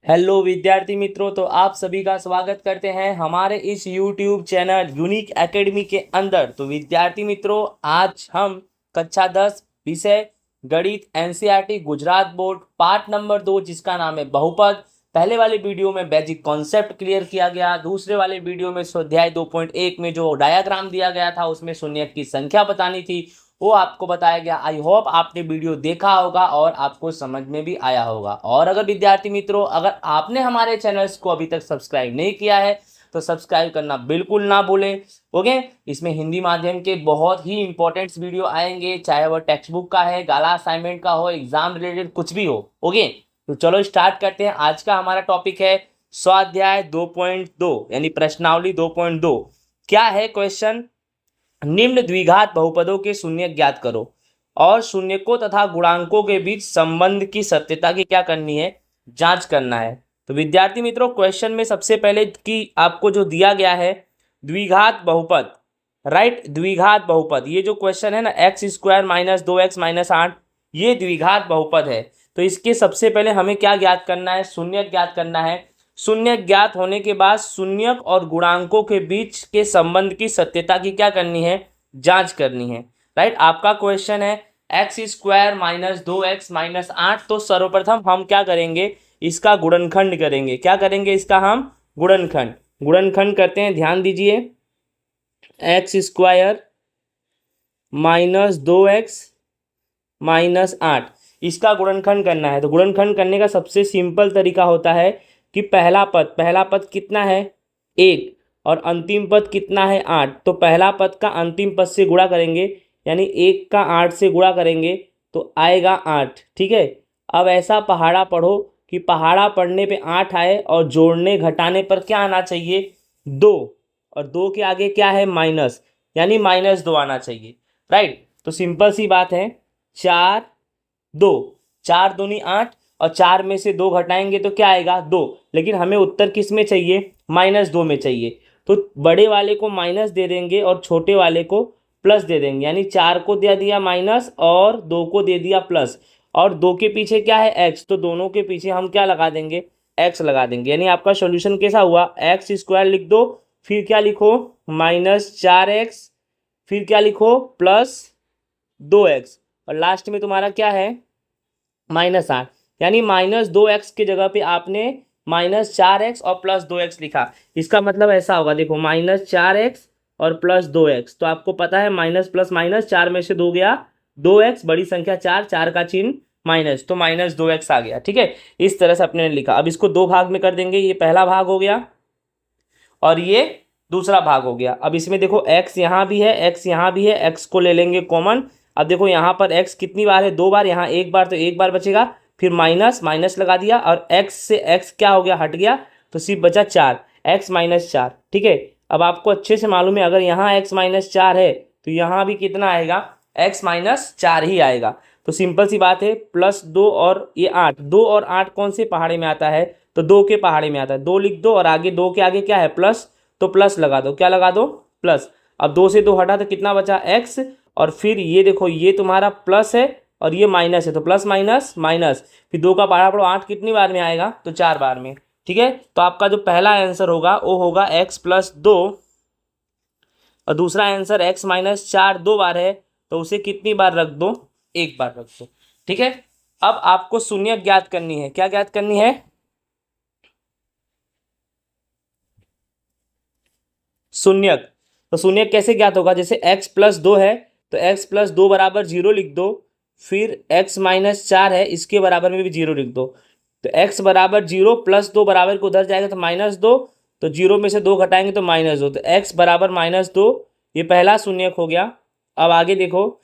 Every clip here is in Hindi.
हेलो विद्यार्थी मित्रों, तो आप सभी का स्वागत करते हैं हमारे इस YouTube चैनल यूनिक एकेडमी के अंदर। तो विद्यार्थी मित्रों, आज हम कक्षा 10 विषय गणित NCERT Gujarat board part number 2 जिसका नाम है बहुपद। पहले वाले वीडियो में बेसिक कॉन्सेप्ट क्लियर किया गया, दूसरे वाले वीडियो में स्वाध्याय 2.1 में जो डायग्राम दिया गया था उसमें शून्य की संख्या बतानी थी, वो आपको बताया गया। आई होप आपने वीडियो देखा होगा और आपको समझ में भी आया होगा। और अगर विद्यार्थी मित्रों, अगर आपने हमारे चैनल्स को अभी तक सब्सक्राइब नहीं किया है तो सब्सक्राइब करना बिल्कुल ना भूलें। ओके, इसमें हिंदी माध्यम के बहुत ही इंपॉर्टेंट वीडियो आएंगे, चाहे वह टेक्स्ट बुक का है, गाला असाइनमेंट का हो, एग्जाम रिलेटेड कुछ भी हो। ओके, तो चलो स्टार्ट करते हैं। आज का हमारा टॉपिक है स्वाध्याय 2.2 यानी प्रश्नावली 2.2। क्या है क्वेश्चन? निम्न द्विघात बहुपदों के शून्य ज्ञात करो और शून्यकों तथा गुणांकों के बीच संबंध की सत्यता की क्या करनी है, जांच करना है। तो विद्यार्थी मित्रों, क्वेश्चन में सबसे पहले कि आपको जो दिया गया है द्विघात बहुपद, राइट, द्विघात बहुपद, ये जो क्वेश्चन है ना, x square minus 2x minus 8, ये द्विघात बहुपद है। तो इसके सबसे पहले हमें क्या ज्ञात करना है? शून्य ज्ञात करना है। शून्य ज्ञात होने के बाद शून्यक और गुणांकों के बीच के संबंध की सत्यता की क्या करनी है, जांच करनी है, राइट। आपका क्वेश्चन है x square minus 2x minus 8। तो सर्वप्रथम हम क्या करेंगे, इसका गुणनखंड करेंगे। क्या करेंगे? इसका हम गुणनखंड करते हैं। ध्यान दीजिए, x square minus 2x minus 8, इसका गुणनखंड करना है। तो गुणनखंड करने का सबसे सिंपल तरीका होता है कि पहला पद कितना है? 1, और अंतिम पद कितना है? 8। तो पहला पद का अंतिम पद से गुणा करेंगे, यानी 1 का 8 से गुणा करेंगे तो आएगा 8। ठीक है। अब ऐसा पहाड़ा पढ़ो कि पहाड़ा पढ़ने पे 8 आए और जोड़ने घटाने पर क्या आना चाहिए? 2, और 2 के आगे क्या है? माइनस, यानी -2 आना चाहिए, राइट। तो सिंपल सी बात है, 4 2, 4 दूनी 8, और 4 में से 2 घटाएंगे तो क्या आएगा? 2। लेकिन हमें उत्तर किस में चाहिए? -2 में चाहिए। तो बड़े वाले को माइनस दे देंगे और छोटे वाले को प्लस दे देंगे, यानी 4 को दे दिया माइनस और 2 को दे दिया प्लस, और 2 के पीछे क्या है? x। तो दोनों के पीछे हम क्या लगा देंगे? x लगा देंगे। यानी आपका सॉल्यूशन कैसा हुआ? एक्स स्क्वायर लिख दो, फिर क्या लिखो? -4x, फिर क्या लिखो? +2x, और लास्ट में तुम्हारा क्या है? -8। यानी -2x के जगह पे आपने -4x और +2x लिखा। इसका मतलब ऐसा होगा, देखो, -4x और +2x। तो आपको पता है माइनस प्लस माइनस, 4 में से 2 गया 2x, बड़ी संख्या 4, 4 का चिन्ह माइनस, तो -2x आ गया। ठीक है, इस तरह से अपने लिखा। अब इसको 2 भाग में कर देंगे, ये पहला भाग हो गया और ये दूसरा भाग हो गया। अब इसमें देखो, x यहाँ भी है, x यहाँ भी है, x को ले लेंगे कॉमन। अब देखो यहाँ पर x कितनी बार है? 2 बार, यहाँ 1 बार, तो 1 बार बचेगा, फिर माइनस माइनस लगा दिया, और x से x क्या हो गया? हट गया, तो सिर्फ बचा 4, x -4। ठीक है। अब आपको अच्छे से मालूम है, अगर यहाँ x -4 है तो यहाँ भी कितना आएगा? x -4 ही आएगा। तो सिंपल सी बात है, +2 और ये 8, 2 और 8 कौन से पहाड़े में आता है? तो 2 के पहाड़े में आता है। 2 लिख दो, और आगे 2 के आगे क्या है? प्लस, तो प्लस लगा दो। क्या लगा दो? प्लस। अब 2 से 2 हटा तो कितना बचा? x, और फिर ये देखो, ये तुम्हारा प्लस है और ये माइनस है, तो प्लस माइनस माइनस, फिर 2 का पहाड़ा पढ़ो, 8 कितनी बार में आएगा? तो 4 बार में। ठीक है। तो आपका जो पहला आंसर होगा वो होगा x +2, और दूसरा आंसर x -4 2 बार है, तो उसे कितनी बार रख दो? 1 बार रख दो। ठीक है। अब आपको शून्य ज्ञात करनी है। क्या ज्ञात करनी है? शून्यक। तो शून्यक कैसे ज्ञात होगा? जैसे x +2 है तो x +2 बराबर 0 लिख दो, फिर x -4 है, इसके बराबर में भी 0 लिख दो। तो x बराबर 0, +2 बराबर को उधर जाएगा तो -2, तो 0 में से 2 घटाएंगे तो -2, तो x बराबर -2, ये पहला शून्यक हो गया। अब आगे देखो,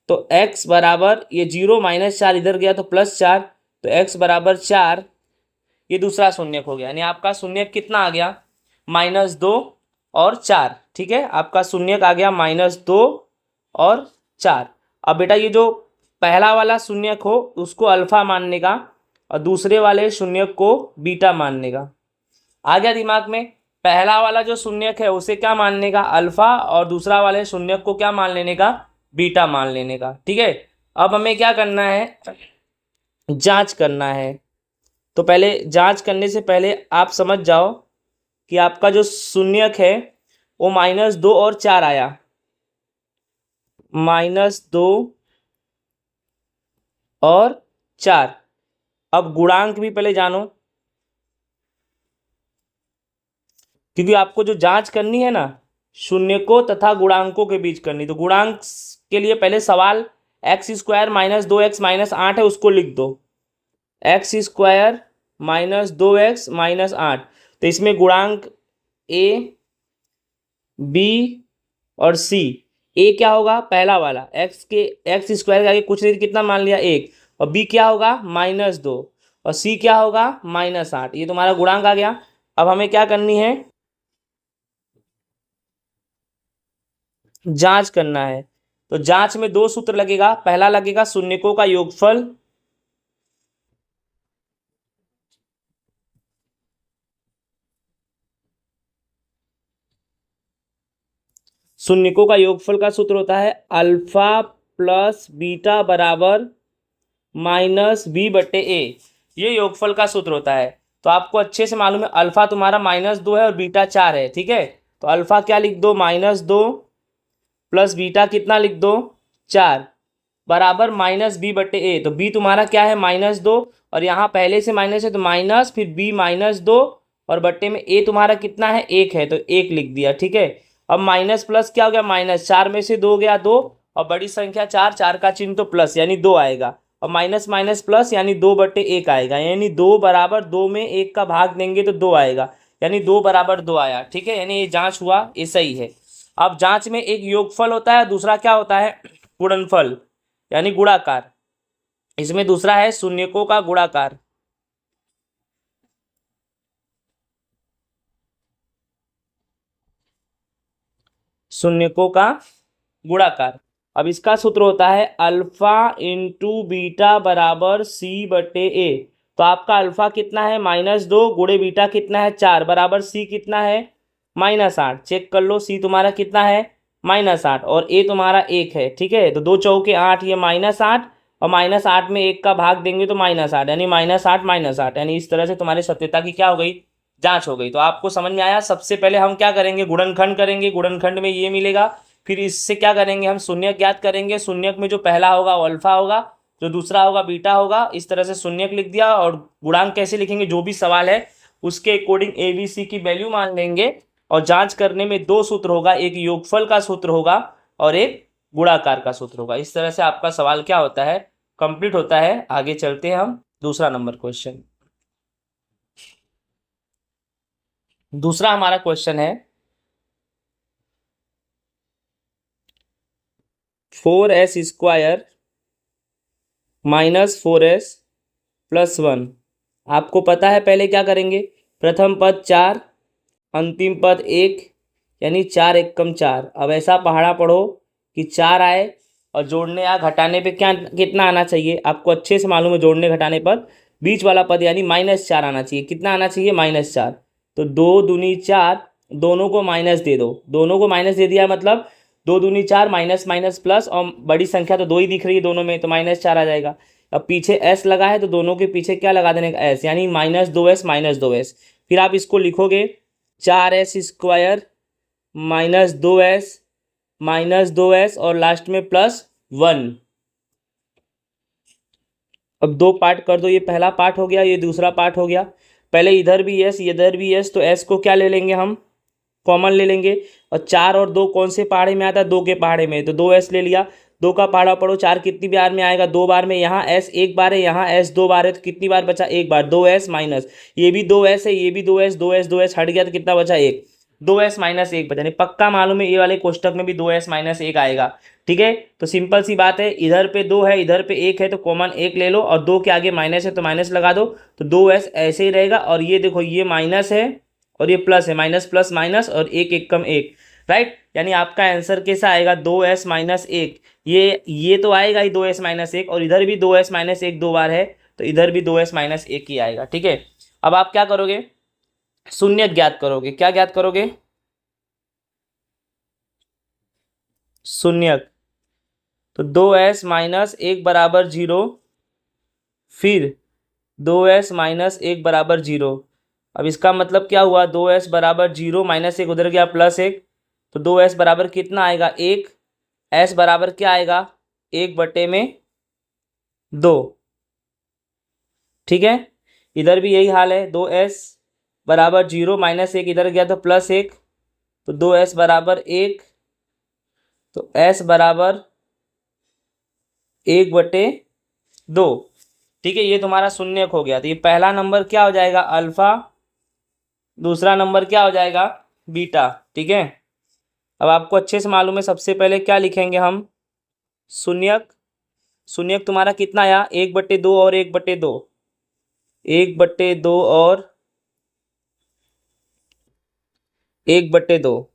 तो x बराबर ये 0 -4 इधर गया तो +4, तो x बराबर 4, ये दूसरा शून्यक हो गया। यानी आपका शून्यक कितना आ गया? -2 और 4। ठीक है, आपका शून्यक आ गया -2 और 4। अब बेटा, ये जो पहला वाला शून्यक हो उसको अल्फा मानने का, और दूसरे वाले शून्यक को बीटा मानने का। आ गया दिमाग में? पहला वाला जो शून्यक है उसे क्या मानने का? अल्फा, और दूसरा वाले शून्यक को क्या मान लेने का? बीटा मान लेने का। ठीक है। अब हमें क्या करना है? जांच करना है। तो पहले जांच करने से पहले आप समझ जाओ कि आपका जो शून्यक है वो -2 और 4 आया, -2 और 4। अब गुणांक भी पहले जानो, क्योंकि आपको जो जांच करनी है ना शून्यकों तथा गुणांकों के बीच करनी, तो गुणांक के लिए पहले सवाल x² - 2x - 8 है, उसको लिख दो। x² - 2x - 8, तो इसमें गुणांक a, b और c। a क्या होगा, पहला वाला x² के आगे कुछ नहीं, कितना मान लिया 1, और b क्या होगा -2, और c क्या होगा -8। ये तुम्हारा गुणांक आ गया। अब हमें क्या करनी है, जांच करना है। तो जांच में दो सूत्र लगेगा, पहला लगेगा शून्यकों का योगफल, शून्यकों का योगफल का सूत्र होता है अल्फा प्लस बीटा बराबर -b/a। ये योगफल का सूत्र होता है। तो आपको अच्छे से मालूम है अल्फा तुम्हारा -2 है और बीटा 4 है, ठीक है। तो अल्फा क्या लिख दो, -2 प्लस बीटा कितना लिख दो 4 बराबर -b/a। तो b तुम्हारा क्या है -2, और यहाँ पहले से माइनस है तो माइनस, फिर b -2 और बट्टे में a तुम्हारा कितना है 1 है, तो 1 लिख दिया, ठीक है। अब माइनस प्लस क्या हो गया, -4 में से 2 गया 2, और बड़ी संख्या 4, 4 का चिन्ह तो प्लस यानी 2 आएगा, और माइनस माइनस प्लस यानी 2/1 आएगा, यानी 2 बराबर 2 में 1 का भाग देंगे तो 2 आएगा, यानी 2 बराबर 2 आया, ठीक है। यानी ये जांच हुआ, ये सही है। अब जांच में एक योगफल होता है, दूसरा क्या होता है गुणनफल यानी गुणाकार। इसमें दूसरा है शून्यकों का गुणाकार। शून्यकों का गुणाकार, अब इसका सूत्र होता है अल्फा इंटू बीटा बराबर c/a। तो आपका अल्फा कितना है -2 गुणे बीटा कितना है 4 बराबर c कितना है -8। चेक कर लो, c तुम्हारा कितना है -8 और a तुम्हारा 1 है, ठीक है। तो 2 चौके 8, ये -8 और -8 में 1 का भाग देंगे तो -8, यानी -8 -8, यानी इस तरह से तुम्हारी सत्यता की क्या हो गई, जांच हो गई। तो आपको समझ में आया। सबसे पहले हम क्या करेंगे, गुणनखंड करेंगे, गुणनखंड में ये मिलेगा, फिर इससे क्या करेंगे हम शून्यक ज्ञात करेंगे। शून्यक में जो पहला होगा वो अल्फा होगा, जो दूसरा होगा बीटा होगा। इस तरह से शून्यक लिख दिया, और गुणांक कैसे लिखेंगे, जो भी सवाल है उसके अकॉर्डिंग ए बी सी की वैल्यू मान लेंगे। और जांच करने में दो सूत्र होगा, एक योगफल का सूत्र होगा और एक गुणाकार का सूत्र होगा। इस तरह से आपका सवाल क्या होता है, कंप्लीट होता है। आगे चलते हैं हम दूसरा नंबर क्वेश्चन। दूसरा हमारा क्वेश्चन है 4s² -4s + 1। आपको पता है पहले क्या करेंगे, प्रथम पद 4, अंतिम पद 1, यानी 4 एकम 4। अब ऐसा पहाड़ा पढ़ो कि 4 आए और जोड़ने या घटाने पे क्या कितना आना चाहिए, आपको अच्छे से मालूम है। जोड़ने घटाने पर बीच वाला पद यानी -4 आना चाहिए। कितना आना चाहिए, -4। तो 2 दूनी 4, दोनों को माइनस दे दो, दोनों को माइनस दे दिया, मतलब 2 दूनी 4 माइनस माइनस प्लस, और बड़ी संख्या तो 2 ही दिख रही है दोनों में, तो -4 आ जाएगा। अब पीछे s लगा है तो दोनों के पीछे क्या लगा देने का, s, यानी -2s -2s। फिर आप इसको लिखोगे 4s² -2s और लास्ट में +1। अब दो पार्ट कर दो, ये पहला पार्ट हो गया, ये दूसरा पार्ट हो गया। पहले इधर भी s इधर भी s, तो s को क्या ले लेंगे हम, कॉमन ले लेंगे। और 4 और 2 कौन से पहाड़े में आता है, 2 के पहाड़े में, तो 2s ले लिया। 2 का पहाड़ा पढ़ो, 4 कितनी बार में आएगा, 2 बार में। यहाँ s 1 बार है, यहाँ s 2 बार है, तो कितनी बार बचा, 1 बार। 2s माइनस, ये भी 2s है, ये भी 2s, 2s 2s हट गया तो कितना बचा, 1। 2s - 1 बचा, नहीं पक्का मालूम है ये वाले कोष्टक में भी 2s - 1 आएगा, ठीक है। तो सिंपल सी बात है, इधर पे 2 है इधर पे 1 है, तो कॉमन 1 ले लो, और 2 के आगे माइनस है तो माइनस लगा दो, तो 2s ऐसे ही रहेगा। और ये देखो, ये माइनस है और ये प्लस है, माइनस प्लस माइनस, और 1 एकम 1, राइट। यानी आपका आंसर कैसा आएगा, 2s - 1। ये तो आएगा ही 2s - 1, और इधर भी 2s - 1 2 बार है, तो इधर भी 2s - 1 ही आएगा, ठीक है। अब आप क्या करोगे, शून्य ज्ञात करोगे। क्या ज्ञात करोगे, शून्यक। तो 2s - 1 बराबर 0, फिर 2s माइनस 1 बराबर 0। अब इसका मतलब क्या हुआ, 2s बराबर 0 माइनस 1 उधर गया +1, तो 2s बराबर कितना आएगा 1। s बराबर क्या आएगा 1/2। ठीक है, इधर भी यही हाल है, 2s बराबर 0 माइनस 1 इधर गया तो +1, तो 2s बराबर 1, तो s बराबर 1/2। ठीक है, ये तुम्हारा शून्यक हो गया। तो ये पहला नंबर क्या हो जाएगा अल्फा, दूसरा नंबर क्या हो जाएगा बीटा। ठीक है, अब आपको अच्छे से मालूम है, सबसे पहले क्या लिखेंगे हम, शून्यक। शून्यक तुम्हारा कितना आया 1/2 और 1/2, 1/2 और 1/2।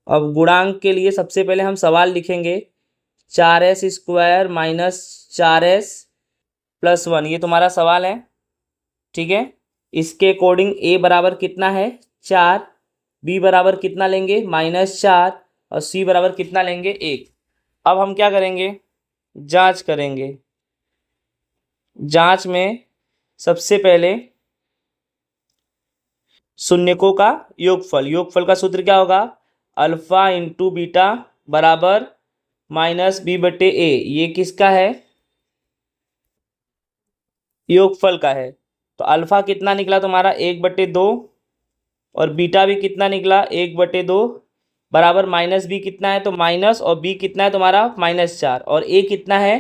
अब गुणांक के लिए सबसे पहले हम सवाल लिखेंगे, 4s² माइनस 4s+1, ये तुम्हारा सवाल है। ठीक है, इसके अकॉर्डिंग a बराबर कितना है 4, b बराबर कितना लेंगे -4 और c बराबर कितना लेंगे 1। अब हम क्या करेंगे, जांच करेंगे। जांच में सबसे पहले शून्यकों का योगफल, योगफल का सूत्र क्या होगा, अल्फा इंटू बीटा बराबर -b/a। ये किसका है, योगफल का है। तो अल्फा कितना निकला तुम्हारा 1/2 और बीटा भी कितना निकला 1/2 बराबर -b कितना है, तो माइनस, और b कितना है तुम्हारा -4 और a कितना है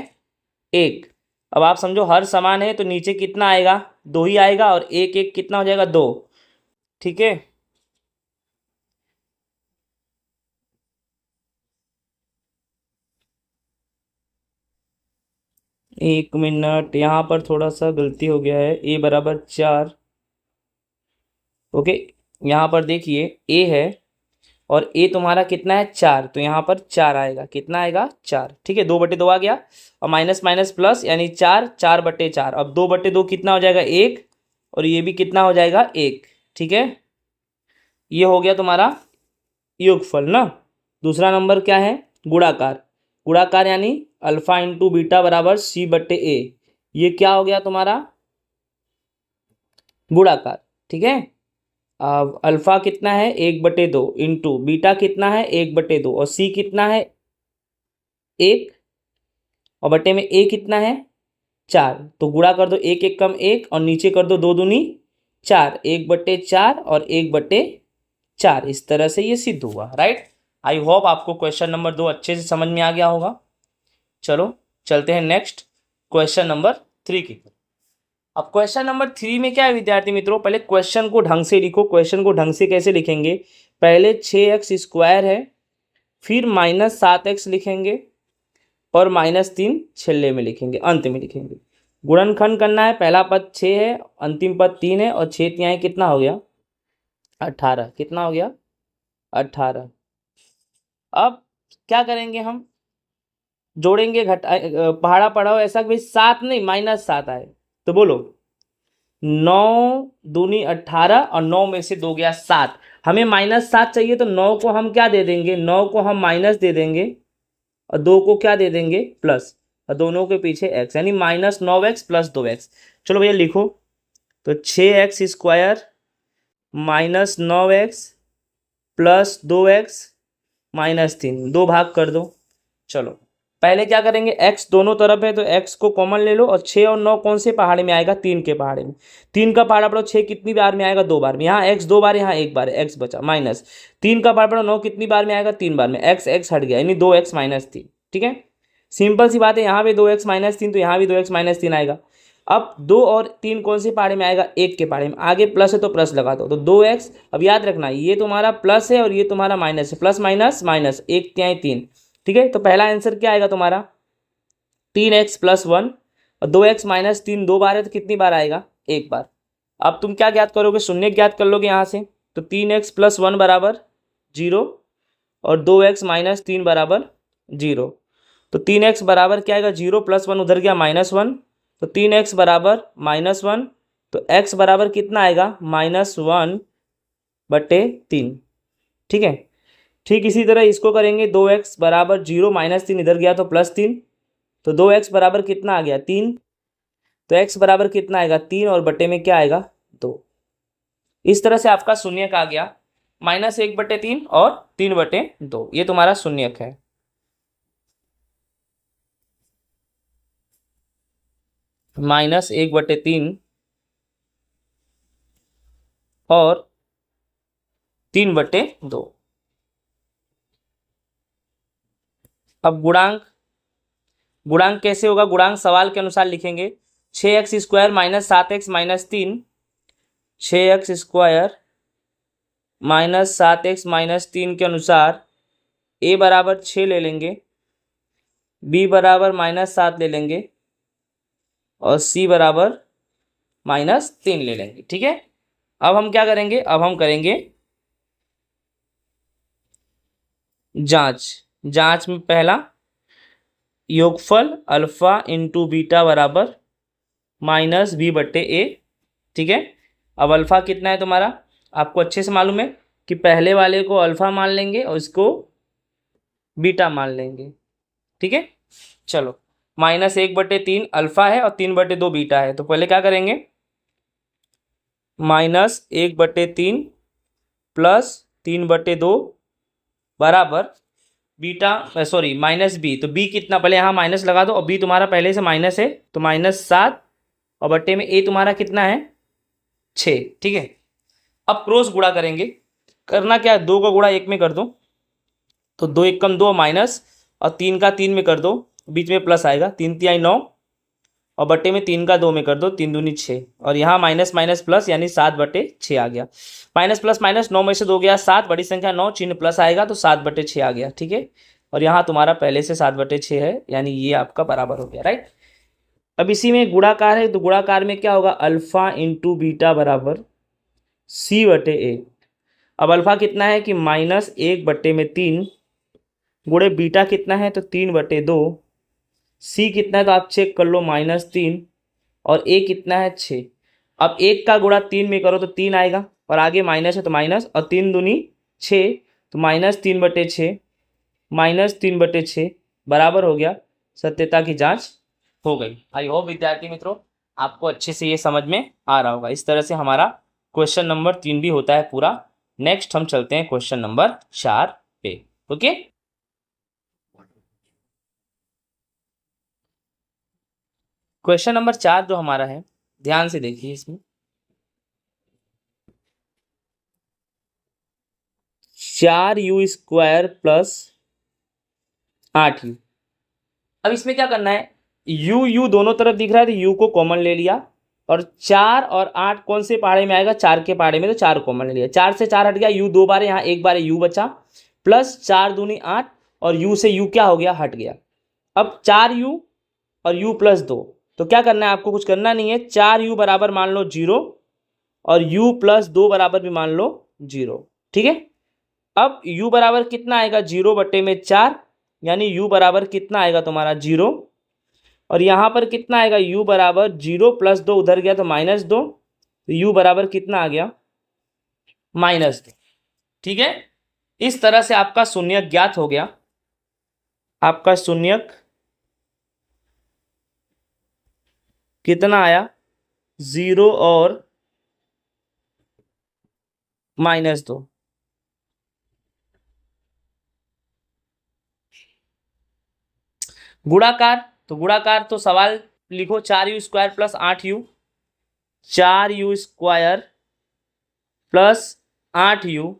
1। अब आप समझो हर समान है तो नीचे कितना आएगा 2 ही आएगा, और 1 1 कितना हो जाएगा 2। ठीक है, एक मिनट, यहाँ पर थोड़ा सा गलती हो गया है, a बराबर 4। ओके, यहाँ पर देखिए a है और a तुम्हारा कितना है 4, तो यहाँ पर 4 आएगा, कितना आएगा 4। ठीक है, 2/2 आ गया और माइनस माइनस प्लस यानी 4, 4/4। अब 2/2 कितना हो जाएगा 1, और ये भी कितना हो जाएगा 1। ठीक है, ये हो गया तुम्हारा योगफल ना। दूसरा नंबर क्या है, गुणाकार। गुणाकार यानी अल्फा इंटू बीटा बराबर c/a, ये क्या हो गया तुम्हारा गुणाकार। ठीक है, अब अल्फा कितना है 1/2 इंटू बीटा कितना है 1/2 और c कितना है 1, और बटे में a कितना है 4। तो गुणा कर दो, 1 1 कम 1 और नीचे कर दो 2 दूनी 4, 1/4 और 1/4। इस तरह से ये सिद्ध हुआ। राइट, आई होप आपको क्वेश्चन नंबर 2 अच्छे से समझ में आ गया होगा। चलो चलते हैं नेक्स्ट क्वेश्चन नंबर 3 की। अब क्वेश्चन नंबर 3 में क्या है विद्यार्थी मित्रों, पहले क्वेश्चन को ढंग से लिखो। क्वेश्चन को ढंग से कैसे लिखेंगे, पहले 6x² है, फिर -7x लिखेंगे और -3 छेले में लिखेंगे, अंत में लिखेंगे। गुणनखंड करना है, पहला पद 6 है, अंतिम पद 3 है, और 6 तिहाई कितना हो गया 18। कितना हो गया 18। अब क्या करेंगे हम, जोड़ेंगे, घटा, पहाड़ा पढ़ाओ ऐसा कि भाई 7 नहीं -7 आए। तो बोलो 9 दूनी 18 और 9 में से 2 गया 7। हमें -7 चाहिए, तो 9 को हम क्या दे देंगे, 9 को हम माइनस दे देंगे और 2 को क्या दे देंगे प्लस, और दोनों के पीछे x यानी -9x + 2x। चलो भैया लिखो, तो 6x² -9x + 2x -3, 2 भाग कर दो। चलो पहले क्या करेंगे, x दोनों तरफ है तो x को कॉमन ले लो, और 6 और 9 कौन से पहाड़े में आएगा 3 के पहाड़े में। 3 का पहाड़ा पढ़ो 6 कितनी बार में आएगा 2 बार में, यहाँ x 2 बार, यहाँ 1 बार है, x बचा माइनस। 3 का पहाड़ा पढ़ो 9 कितनी बार में आएगा 3 बार में, x हट गया यानी 2x -3। ठीक है, सिंपल सी बात है, यहाँ पे 2x -3 तो यहाँ भी 2x -3 आएगा। अब 2 और 3 कौन से पहाड़े में आएगा 1 के पहाड़े में, आगे प्लस है तो प्लस लगा दो, तो 2x। अब याद रखना ये तुम्हारा प्लस है और ये तुम्हारा माइनस है, प्लस माइनस माइनस, 1 तिहाई 3। ठीक है, तो पहला आंसर क्या आएगा तुम्हारा 3x + 1, और 2x -3 2 बार है तो कितनी बार आएगा 1 बार। अब तुम क्या ज्ञात करोगे, शून्य ज्ञात कर लोगे यहाँ से, तो 3x + 1 बराबर 0 और 2x -3 बराबर 0। तो 3x बराबर क्या आएगा 0 + 1 उधर गया -1, तो 3x बराबर -1, तो x बराबर कितना आएगा -1/3। ठीक है, ठीक इसी तरह इसको करेंगे, 2x बराबर 0 -3 इधर गया तो +3, तो 2x बराबर कितना आ गया 3, तो x बराबर कितना आएगा 3 और बटे में क्या आएगा 2। इस तरह से आपका शून्यक आ गया -1/3 और 3/2, ये तुम्हारा शून्यक है। -1/3 और 3/2। अब गुणांक, गुणांक कैसे होगा? गुणांक सवाल के अनुसार लिखेंगे। 6x² - 7x - 3, 6x² - 7x - 3 के अनुसार a बराबर 6 ले लेंगे, b बराबर -7 ले लेंगे और c बराबर -3 ले लेंगे। ठीक है, अब हम क्या करेंगे? अब हम करेंगे जांच। जांच में पहला योगफल अल्फा इंटू बीटा बराबर -b/a। ठीक है, अब अल्फा कितना है तुम्हारा? आपको अच्छे से मालूम है कि पहले वाले को अल्फा मान लेंगे और इसको बीटा मान लेंगे। ठीक है, चलो, -1/3 अल्फा है और 3/2 बीटा है। तो पहले क्या करेंगे? -1/3 प्लस 3/2 बराबर बीटा, सॉरी -b। तो b कितना, पहले यहाँ माइनस लगा दो और b तुम्हारा पहले से माइनस है तो -7 और बट्टे में a तुम्हारा कितना है 6। ठीक है, अब क्रॉस गुणा करेंगे। करना क्या है? 2 का गुणा 1 में कर दो, तो 2 1 कम 2 माइनस, और 3 का 3 में कर दो, बीच में प्लस आएगा, 3 3 9 और बट्टे में 3 का 2 में कर दो, 3 दूनी 6 और यहाँ माइनस माइनस प्लस यानी 7/6 आ गया। माइनस प्लस माइनस 9 में से 2 गया 7, बड़ी संख्या 9, चिन्ह प्लस आएगा तो 7/6 आ गया। ठीक है, और यहाँ तुम्हारा पहले से 7/6 है, यानी ये आपका बराबर हो गया। राइट, अब इसी में गुणाकार है तो गुणाकार में क्या होगा? अल्फा इंटू बीटा बराबर c/a। अब अल्फा कितना है कि -1/3 गुणे बीटा कितना है तो 3/2, सी कितना है तो आप चेक कर लो -3 और ए कितना है 6। अब 1 का गुणा 3 में करो तो 3 आएगा और आगे माइनस है तो माइनस, और 3 दूनी 6 तो -3/6 -3/6 बराबर हो गया। सत्यता की जांच हो गई। आई होप विद्यार्थी मित्रों आपको अच्छे से ये समझ में आ रहा होगा। इस तरह से हमारा क्वेश्चन नंबर 3 भी होता है पूरा। नेक्स्ट हम चलते हैं क्वेश्चन नंबर 4 पे। ओके, क्वेश्चन नंबर 4 जो हमारा है, ध्यान से देखिए इसमें। 4u² plus 8u। अब इसमें क्या करना है? u दोनों तरफ दिख रहा है तो u को कॉमन ले लिया, और 4 और 8 कौन से पहाड़े में आएगा? 4 के पहाड़े में, तो 4 कॉमन ले लिया। 4 से 4 हट गया, u 2 बार, यहाँ 1 बार u बचा, प्लस 4 दूनी 8 और u से u क्या हो गया? हट गया। अब 4u और u प्लस 2, तो क्या करना है आपको? कुछ करना नहीं है। 4u बराबर मान लो 0 और u प्लस 2 बराबर भी मान लो 0। ठीक है, अब u बराबर कितना आएगा? 0/4, यानी u बराबर कितना आएगा तुम्हारा 0, और यहाँ पर कितना आएगा? u बराबर 0 प्लस 2 उधर गया तो -2, तो u बराबर कितना आ गया? -2। ठीक है, इस तरह से आपका शून्यक ज्ञात हो गया। आपका शून्यक कितना आया? 0 और -2। गुणाकार, तो गुणाकार तो सवाल लिखो, 4u² plus 8u, 4u² plus 8u।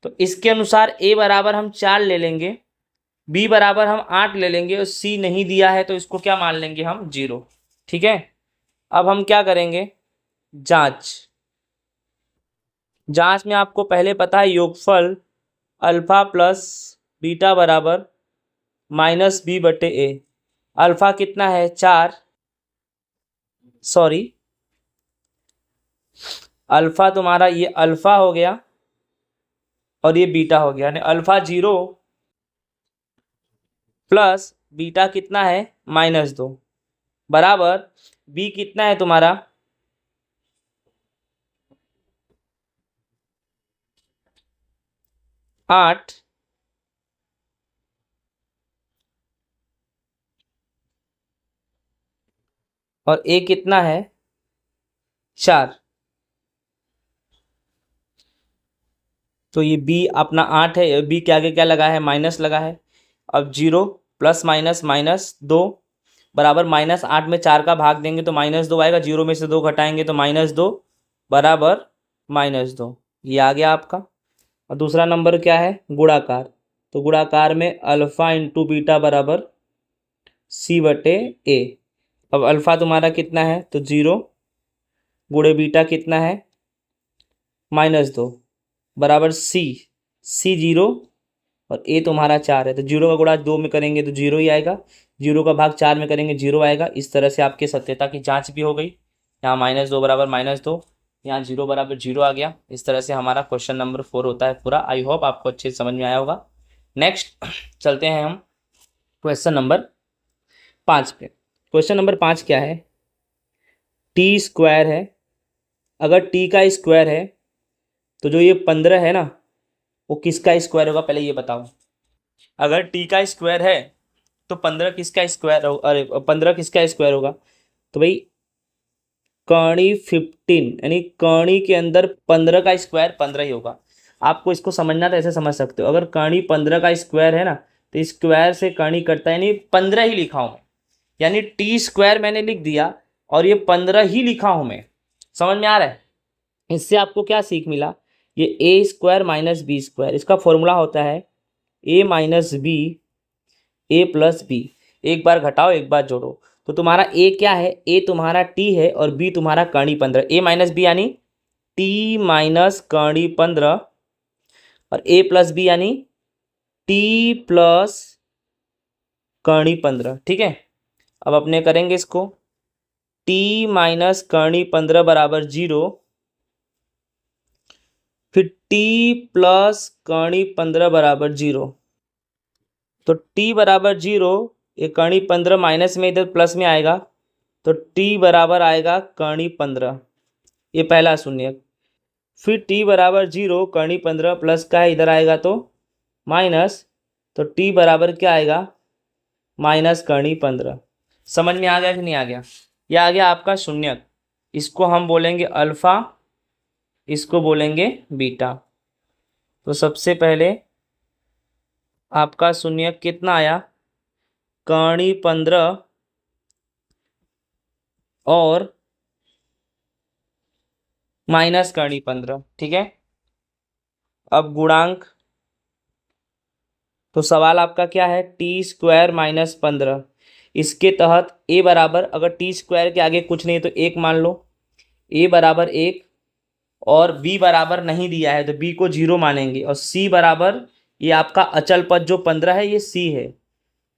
तो इसके अनुसार a बराबर हम 4 ले लेंगे, b बराबर हम 8 ले लेंगे और c नहीं दिया है तो इसको क्या मान लेंगे हम? 0। ठीक है, अब हम क्या करेंगे? जांच। जांच में आपको पहले पता है योगफल अल्फा प्लस बीटा बराबर -b/a। अल्फा कितना है? 4, सॉरी, अल्फा तुम्हारा ये अल्फा हो गया और ये बीटा हो गया, यानी अल्फा 0 प्लस बीटा कितना है? -2 बराबर बी कितना है तुम्हारा? 8 और ए कितना है 4, तो ये बी अपना 8 है, बी के आगे क्या लगा है माइनस लगा है। अब 0 प्लस माइनस -2 बराबर -8 में 4 का भाग देंगे तो -2 आएगा, 0 में से 2 घटाएंगे तो -2 बराबर -2, ये आ गया आपका। और दूसरा नंबर क्या है गुणाकार, तो गुणाकार में अल्फा इंटू बीटा बराबर C/A। अब अल्फा तुम्हारा कितना है तो 0 गुणे बीटा कितना है -2 बराबर C 0 और ए तुम्हारा 4 है, तो 0 का गुणा 2 में करेंगे तो 0 ही आएगा, 0 का भाग 4 में करेंगे 0 आएगा। इस तरह से आपके सत्यता की जांच भी हो गई। यहाँ -2 बराबर -2, यहाँ 0 बराबर 0 आ गया। इस तरह से हमारा क्वेश्चन नंबर 4 होता है पूरा। आई होप आपको अच्छे से समझ में आया होगा। नेक्स्ट चलते हैं हम क्वेश्चन नंबर 5 पे। क्वेश्चन नंबर 5 क्या है, टी स्क्वायर है, अगर टी का स्क्वायर है तो जो ये 15 है ना वो किसका स्क्वायर होगा, पहले ये बताओ। अगर टी का स्क्वायर है तो 15 किसका स्क्वायर होगा, अरे 15 किसका स्क्वायर होगा, तो भाई कर्णी 15 यानी कर्णी के अंदर 15 का स्क्वायर 15 ही होगा। आपको इसको समझना तो ऐसे समझ सकते हो, अगर कर्णी 15 का स्क्वायर है ना तो स्क्वायर से कर्णी कटता है, यानी 15 ही लिखा हूँ मैं, यानी टी स्क्वायर मैंने लिख दिया और ये 15 ही लिखा हूँ मैं। समझ में आ रहा है। इससे आपको क्या सीख मिला, ये ए स्क्वायर माइनस बी स्क्वायर, इसका फॉर्मूला होता है ए माइनस बी ए प्लस बी, एक बार घटाओ एक बार जोड़ो। तो तुम्हारा ए क्या है, ए तुम्हारा टी है और बी तुम्हारा कर्णी 15, ए माइनस बी यानी टी माइनस कर्णी 15 और ए प्लस बी यानी टी प्लस कर्णी 15। ठीक है, अब अपने करेंगे इसको, टी माइनस कर्णी 15 बराबर 0, फिर टी प्लस कर्णी 15 बराबर 0, तो टी बराबर 0, ये कर्णी 15 माइनस में इधर प्लस में आएगा तो टी बराबर आएगा कर्णी 15, ये पहला शून्य। फिर टी बराबर 0 कर्णी 15 प्लस का है इधर आएगा तो माइनस, तो टी बराबर क्या आएगा माइनस कर्णी 15। समझ में आ गया कि नहीं आ गया, ये आ गया आपका शून्य। इसको हम बोलेंगे अल्फा, इसको बोलेंगे बीटा। तो सबसे पहले आपका शून्य कितना आया कर्णी 15 और माइनस कर्णी 15। ठीक है, अब गुणांक, तो सवाल आपका क्या है टी स्क्वायर माइनस 15, इसके तहत ए बराबर, अगर टी स्क्वायर के आगे कुछ नहीं तो 1 मान लो, ए बराबर 1 और बी बराबर नहीं दिया है तो बी को 0 मानेंगे, और सी बराबर ये आपका अचल पद जो 15 है ये सी है,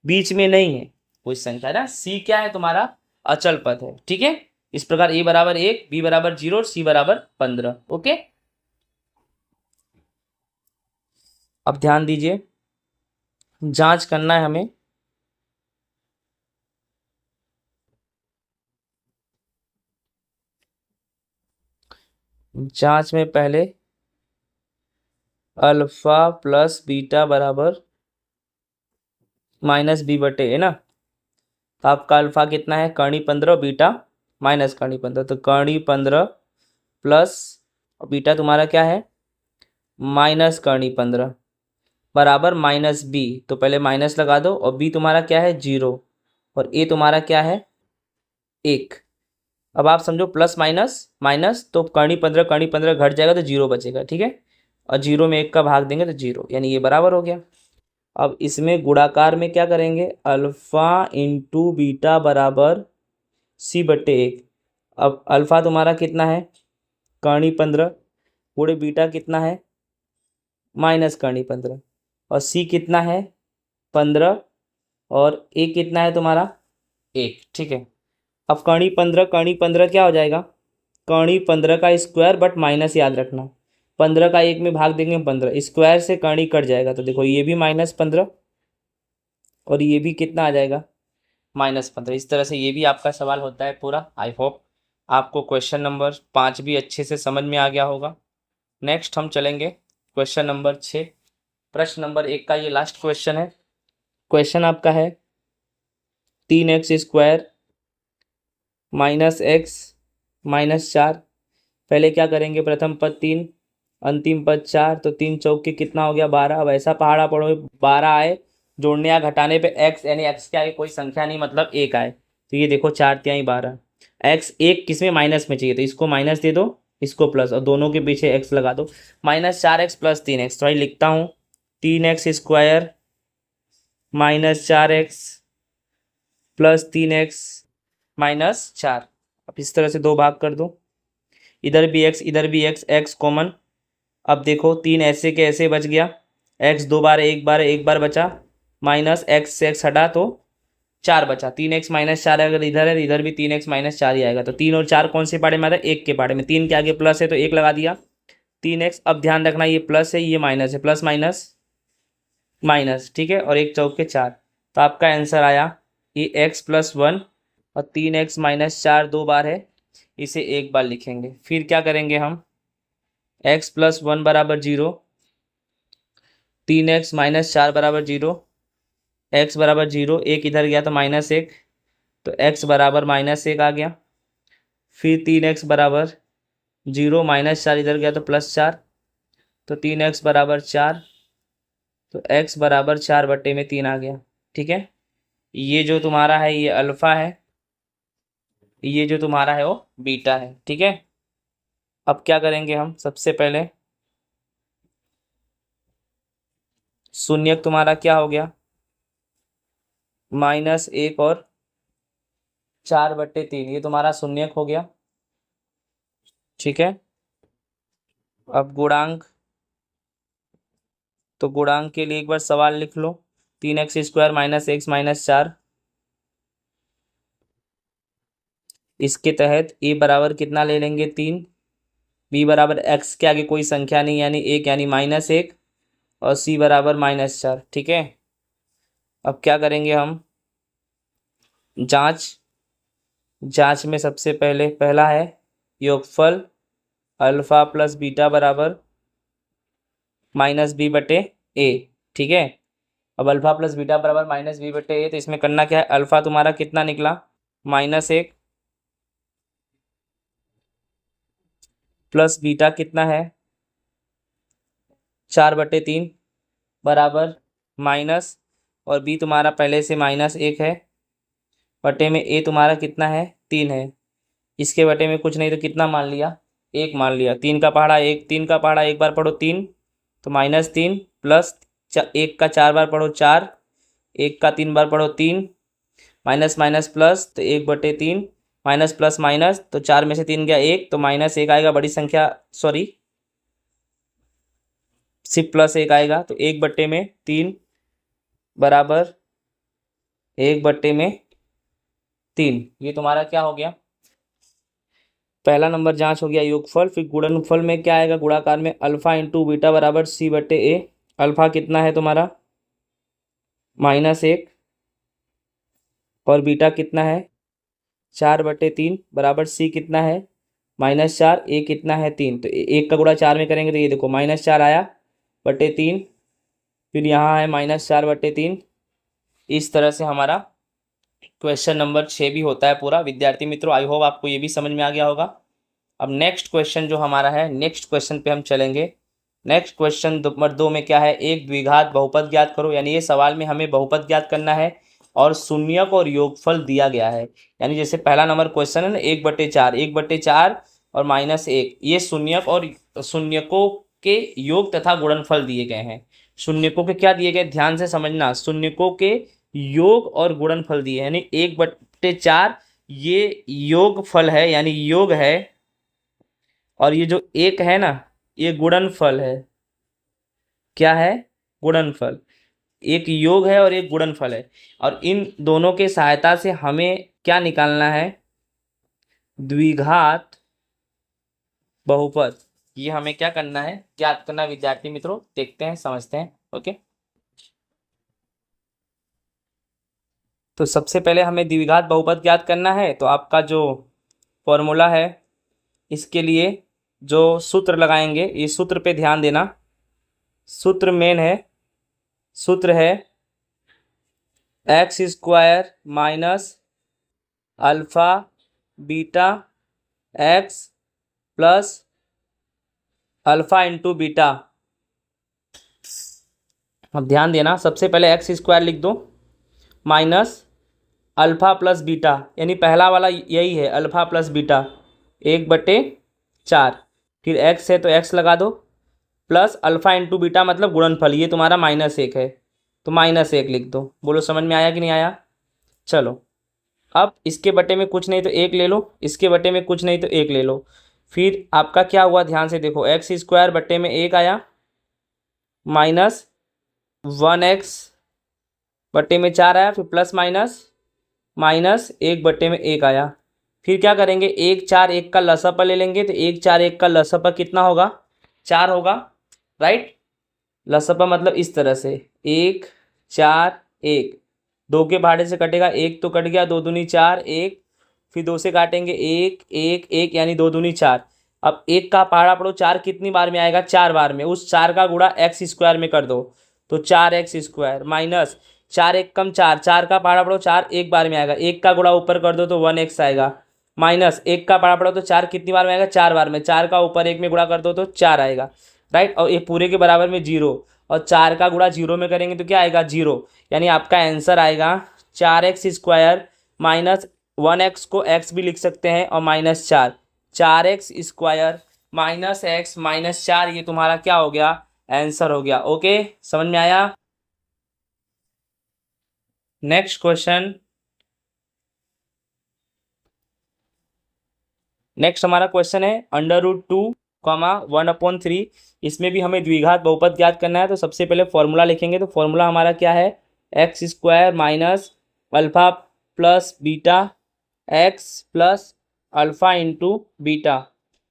बीच में नहीं है कोई संख्या ना, सी क्या है तुम्हारा अचल पद है। ठीक है, इस प्रकार ए बराबर 1, बी बराबर 0 और सी बराबर 15। ओके, अब ध्यान दीजिए, जांच करना है हमें। जांच में पहले अल्फा प्लस बीटा बराबर -b/a है ना, तो आपका अल्फा कितना है कर्णी 15 और बीटा माइनस कर्णी 15, तो कर्णी 15 प्लस और बीटा तुम्हारा क्या है माइनस कर्णी 15 बराबर -b, तो पहले माइनस लगा दो, और b तुम्हारा क्या है 0 और a तुम्हारा क्या है 1। अब आप समझो प्लस माइनस माइनस, तो कर्णी 15 घट जाएगा तो 0 बचेगा। ठीक है, और 0 में 1 का भाग देंगे तो 0, यानी ये बराबर हो गया। अब इसमें गुणाकार में क्या करेंगे, अल्फा इंटू बीटा बराबर C/1। अब अल्फा तुम्हारा कितना है कर्णी 15 गुणे बीटा कितना है माइनस कर्णी 15, और C कितना है 15 और A कितना है तुम्हारा 1। ठीक है, अब कर्णी 15 क्या हो जाएगा, कर्णी 15 का स्क्वायर बट माइनस याद रखना, 15 का 1 में भाग देंगे 15, स्क्वायर से कर्णी कट जाएगा, तो देखो ये भी -15 और ये भी कितना आ जाएगा -15। इस तरह से ये भी आपका सवाल होता है पूरा। आई होप आपको क्वेश्चन नंबर 5 भी अच्छे से समझ में आ गया होगा। नेक्स्ट हम चलेंगे क्वेश्चन नंबर 6। प्रश्न नंबर 1 का ये लास्ट क्वेश्चन है। क्वेश्चन आपका है 3x² माइनस एक्स माइनस 4। पहले क्या करेंगे, प्रथम पद 3 अंतिम पद 4, तो 3 चौक के कितना हो गया 12। अब ऐसा पहाड़ा पढ़ो 12 आए, जोड़ने या घटाने पे x यानी x के आगे कोई संख्या नहीं मतलब 1 आए, तो ये देखो 4 तिहाई 12। x एक किस में माइनस में चाहिए, तो इसको माइनस दे दो, इसको प्लस, और दोनों के पीछे x लगा दो। -4x प्लस 3x, तो भाई लिखता हूँ 3x² minus 4x plus 3x minus 4। अब इस तरह से दो भाग कर दो, इधर भी x इधर भी x, x कॉमन। अब देखो 3 ऐसे के ऐसे बच गया, x 2 बार एक बार एक बार बचा, माइनस x से x हटा तो 4 बचा। 3x माइनस 4 अगर इधर है इधर भी 3x माइनस 4 ही आएगा, तो 3 और 4 कौन से पार्ट में आता है, एक के पार्ट में। 3 के आगे प्लस है तो 1 लगा दिया, 3x। अब ध्यान रखना ये प्लस है ये माइनस है, प्लस माइनस माइनस, ठीक है, और एक चौक के 4, तो आपका आंसर आया ये x+1 और 3x माइनस 4 2 बार है, इसे एक बार लिखेंगे। फिर क्या करेंगे हम, x+1 बराबर 0, 3x माइनस 4 बराबर 0, x बराबर 0, एक इधर गया तो -1, तो x बराबर -1 आ गया। फिर 3x बराबर 0 -4 इधर गया तो +4, तो 3x बराबर 4, तो x बराबर 4/3 आ गया। ठीक है, ये जो तुम्हारा है ये अल्फ़ा है, ये जो तुम्हारा है वो बीटा है। ठीक है, अब क्या करेंगे हम, सबसे पहले शून्यक तुम्हारा क्या हो गया, -1 और 4/3, ये तुम्हारा शून्यक हो गया। ठीक है, अब गुणांक, तो गुणांक के लिए एक बार सवाल लिख लो, 3x² माइनस x माइनस 4, इसके तहत a बराबर कितना ले लेंगे 3, b बराबर x के आगे कोई संख्या नहीं यानी 1 यानी -1, और c बराबर -4। ठीक है, अब क्या करेंगे हम, जांच। जांच में सबसे पहले पहला है योगफल अल्फा प्लस बीटा बराबर -b/a। ठीक है, अब अल्फा प्लस बीटा बराबर -b/a, तो इसमें करना क्या है, अल्फा तुम्हारा कितना निकला -1 प्लस बीटा कितना है 4/3 बराबर माइनस, और b तुम्हारा पहले से -1 है, बटे में a तुम्हारा कितना है 3 है, इसके बटे में कुछ नहीं तो कितना मान लिया 1 मान लिया। 3 का पहाड़ा 1, 3 का पहाड़ा एक बार पढ़ो 3, तो -3 प्लस 1 का 4 बार पढ़ो 4, 1 का 3 बार पढ़ो 3, माइनस माइनस प्लस तो 1/3, माइनस प्लस माइनस तो 4 में से 3 गया 1, तो -1 आएगा, बड़ी संख्या सॉरी सिर्फ +1 आएगा, तो 1/3 बराबर 1/3, ये तुम्हारा क्या हो गया, पहला नंबर जांच हो गया योगफल। फिर गुणनफल में क्या आएगा, गुणाकार में अल्फा इंटू बीटा बराबर c/a। अल्फा कितना है तुम्हारा -1 और बीटा कितना है 4/3 बराबर c कितना है -4, a कितना है 3, तो 1 का गुणा 4 में करेंगे तो ये देखो -4 आया बटे 3, फिर यहाँ है -4/3। इस तरह से हमारा क्वेश्चन नंबर 6 भी होता है पूरा। विद्यार्थी मित्रों, आई होप आपको ये भी समझ में आ गया होगा। अब नेक्स्ट क्वेश्चन जो हमारा है, नेक्स्ट क्वेश्चन पे हम चलेंगे। नेक्स्ट क्वेश्चन नंबर 2 में क्या है, एक द्विघात बहुपद ज्ञात करो, यानी ये सवाल में हमें बहुपद ज्ञात करना है और शून्यक और योगफल दिया गया है। यानी जैसे पहला नंबर क्वेश्चन है ना 1/4, 1/4 और -1, ये शून्यक और शून्यकों के योग तथा गुणनफल दिए गए हैं। शून्यकों के क्या दिए गए, ध्यान से समझना, शून्यकों के योग और गुणनफल दिए, यानी 1/4 ये योग फल है यानी योग है, और ये जो 1 है ना ये गुणनफल है। क्या है, गुणनफल। एक योग है और एक गुणनफल है, और इन दोनों के सहायता से हमें क्या निकालना है, द्विघात बहुपद। ये हमें क्या करना है, ज्ञात करना। विद्यार्थी मित्रों देखते हैं समझते हैं। ओके, तो सबसे पहले हमें द्विघात बहुपद ज्ञात करना है, तो आपका जो फॉर्मूला है इसके लिए जो सूत्र लगाएंगे, इस सूत्र पे ध्यान देना। सूत्र मेन है, सूत्र है x² minus alpha beta x plus alpha into beta. अब ध्यान देना, सबसे पहले एक्स स्क्वायर लिख दो माइनस अल्फा प्लस बीटा, यानी पहला वाला यही है अल्फा प्लस बीटा, 1/4। फिर एक्स है तो एक्स लगा दो, प्लस अल्फा इंटू बीटा मतलब गुणनफल, ये तुम्हारा -1 है तो -1 लिख दो। बोलो समझ में आया कि नहीं आया? चलो अब इसके बटे में कुछ नहीं तो 1 ले लो, इसके बटे में कुछ नहीं तो 1 ले लो। फिर आपका क्या हुआ ध्यान से देखो, एक्स स्क्वायर बटे में 1 आया, -1x बटे में 4 आया, फिर प्लस माइनस 1 बटे में 1 आया। फिर क्या करेंगे, 1 4 1 का लसापा ले लेंगे, तो 1 4 1 का लसापा कितना होगा? 4 होगा, राइट। लसापा मतलब इस तरह से 1 4 1, 2 के भाड़े से कटेगा 1 तो कट गया, 2 दूनी 4 1, फिर 2 से काटेंगे 1 1 1 यानी 2 दूनी 4। अब 1 का पहाड़ा पढ़ो, 4 कितनी बार में आएगा? 4 बार में। उस 4 का गुणा एक्स स्क्वायर में कर दो तो 4x स्क्वायर माइनस 4 1 कम 4, 4 का पहाड़ा पढ़ो 4 1 बार में आएगा, 1 का गुणा ऊपर कर दो तो 1x आएगा, माइनस 1 का पहाड़ा पढ़ो तो 4 कितनी बार में आएगा? 4 बार में, 4 का ऊपर 1 में गुणा कर दो तो 4 आएगा, राइट। और ये पूरे के बराबर में 0, और 4 का गुणा 0 में करेंगे तो क्या आएगा? 0। यानी आपका आंसर आएगा 4x स्क्वायर माइनस 1x को x भी लिख सकते हैं और -4, 4x square minus x minus 4, ये तुम्हारा क्या हो गया? आंसर हो गया। ओके, समझ में आया? नेक्स्ट क्वेश्चन, नेक्स्ट हमारा क्वेश्चन है √2, 1/3। इसमें भी हमें द्विघात बहुपद ज्ञात करना है। तो सबसे पहले फॉर्मूला लिखेंगे, तो फॉर्मूला हमारा क्या है? X square minus alpha plus beta x plus alpha into beta.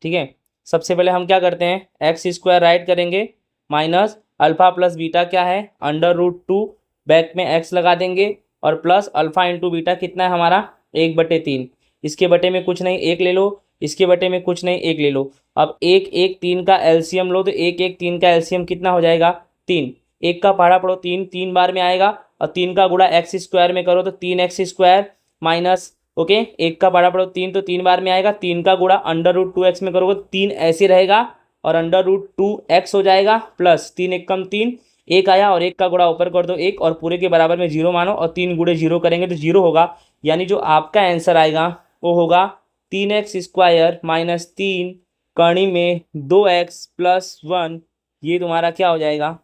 ठीक है, सबसे पहले हम क्या करते हैं, एक्स स्क्वायर राइट करेंगे, माइनस अल्फा प्लस बीटा क्या है? √2, बैक में एक्स लगा देंगे, और प्लस अल्फा इंटू बीटा कितना है हमारा? 1/3। इसके बटे में कुछ नहीं 1 ले लो, इसके बटे में कुछ नहीं 1 ले लो। अब 1 1 3 का एलसीएम लो, तो 1 1 3 का एलसीएम कितना हो जाएगा? 3। 1 का पहाड़ा पढ़ो 3 3 बार में आएगा, और 3 का गुणा एक्स स्क्वायर में करो तो 3x स्क्वायर माइनस, ओके, 1 का पहाड़ा पढ़ो 3 तो 3 बार में आएगा, 3 का गुणा √2x में करोगे 3 ऐसे रहेगा, और √2x हो जाएगा, प्लस 3 1 कम 3 1 आया, और 1 का गुणा ऊपर कर दो 1, और पूरे के बराबर में 0 मानो, और 3 गुणे 0 करेंगे तो 0 होगा। यानी जो आपका आंसर आएगा वो होगा 3x स्क्वायर माइनस 3 कड़ी में 2x प्लस 1, ये तुम्हारा क्या हो जाएगा?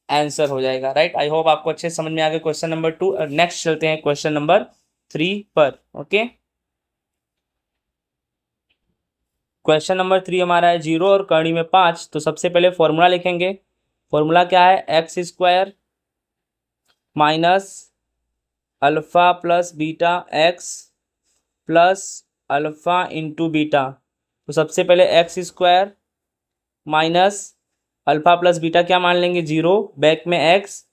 आंसर हो जाएगा, राइट। आई होप आपको अच्छे समझ में आ गया क्वेश्चन नंबर 2। नेक्स्ट चलते हैं क्वेश्चन नंबर 3 पर। ओके, क्वेश्चन नंबर 3 हमारा है 0 और कड़ी में 5। तो सबसे पहले फॉर्मूला लिखेंगे, फॉर्मूला क्या है? X square minus alpha plus beta x plus alpha into beta. तो सबसे पहले x square minus alpha plus beta क्या मान लेंगे? 0, बैक में x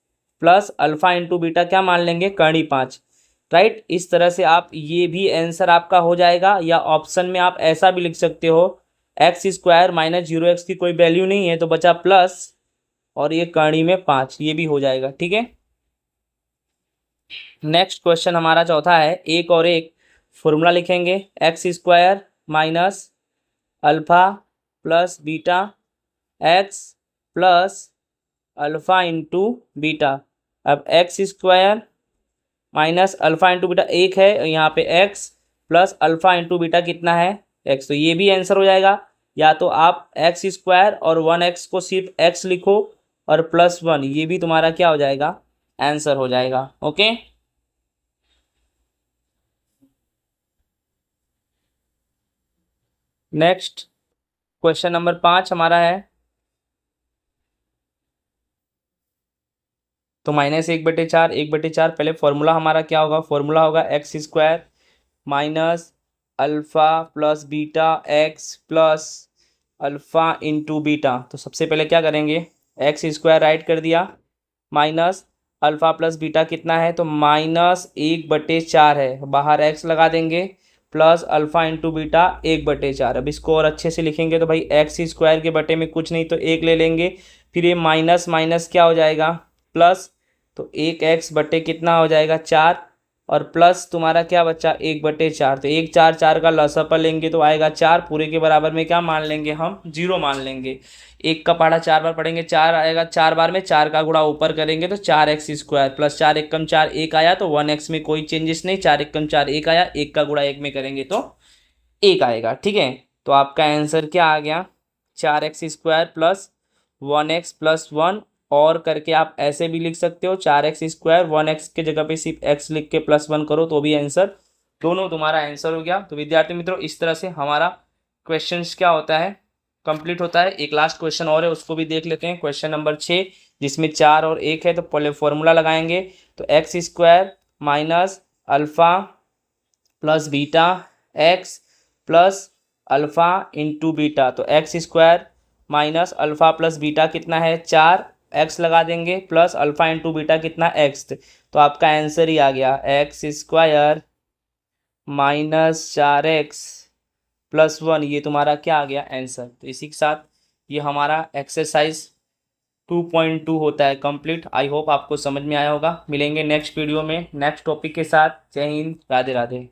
plus alpha into beta क्या मान लेंगे? कड़ी 5, राइट। इस तरह से आप ये भी आंसर आपका हो जाएगा, या ऑप्शन में आप ऐसा भी लिख सकते हो, एक्स स्क्वायर माइनस 0x की कोई वैल्यू नहीं है तो बचा प्लस, और ये कड़ी में 5, ये भी हो जाएगा, ठीक है। नेक्स्ट क्वेश्चन हमारा चौथा है 1 और 1। फॉर्मूला लिखेंगे, x square minus alpha plus beta x plus alpha into beta. अब x square minus alpha into beta 1 है, यहाँ पे x plus alpha into beta कितना है? एक्स। तो ये भी आंसर हो जाएगा। या तो आप एक्स स्क्वायर और 1x को सिर्फ एक्स लिखो, और प्लस 1, ये भी तुम्हारा क्या हो जाएगा? आंसर हो जाएगा। ओके, नेक्स्ट क्वेश्चन नंबर 5 हमारा है, तो -1/4 1/4। पहले फॉर्मूला हमारा क्या होगा? फॉर्मूला होगा x square minus alpha plus beta x plus alpha into beta. तो सबसे पहले क्या करेंगे, एक्स स्क्वायर राइट कर दिया, माइनस अल्फा प्लस बीटा कितना है? तो -1/4 है, बाहर एक्स लगा देंगे, प्लस अल्फा इंटू बीटा 1/4। अब इसको और अच्छे से लिखेंगे तो भाई एक्स स्क्वायर के बटे में कुछ नहीं तो 1 ले लेंगे, फिर ये माइनस माइनस क्या हो जाएगा? प्लस, तो 1x बटे कितना हो जाएगा? 4, और प्लस तुम्हारा क्या बच्चा 1/4। तो 1 4 4 का लसा पर लेंगे तो आएगा 4, पूरे के बराबर में क्या मान लेंगे हम 0 मान लेंगे। 1 का पहाड़ा 4 बार पढ़ेंगे 4 आएगा, 4 बार में 4 का गुणा ऊपर करेंगे तो 4x² प्लस 4 एकम 4 1 आया तो 1x में कोई चेंजेस नहीं, 4 एकम 4 1 आया, 1 का गुणा 1 में करेंगे तो 1 आएगा। ठीक है, तो आपका आंसर क्या आ गया 4x² प्लस 1x प्लस 1, और करके आप ऐसे भी लिख सकते हो 4x², 1x के जगह पे सिर्फ x लिख के प्लस 1 करो तो भी आंसर, दोनों तुम्हारा आंसर हो गया। तो विद्यार्थी मित्रों इस तरह से हमारा क्वेश्चंस क्या होता है कंप्लीट होता है। एक लास्ट क्वेश्चन और है उसको भी देख लेते हैं, क्वेश्चन नंबर 6 जिसमें 4 और 1 है। तो पहले फॉर्मूला लगाएंगे तो x² minus alpha plus beta x plus alpha into beta. तो x² minus alpha plus beta कितना है 4, x लगा देंगे प्लस अल्फ़ा इंटू बीटा कितना x, तो आपका आंसर ही आ गया x² माइनस 4x प्लस 1, ये तुम्हारा क्या आ गया आंसर। तो इसी के साथ ये हमारा एक्सरसाइज 2.2 होता है कंप्लीट। आई होप आपको समझ में आया होगा। मिलेंगे नेक्स्ट वीडियो में नेक्स्ट टॉपिक के साथ। जय हिंद, राधे राधे।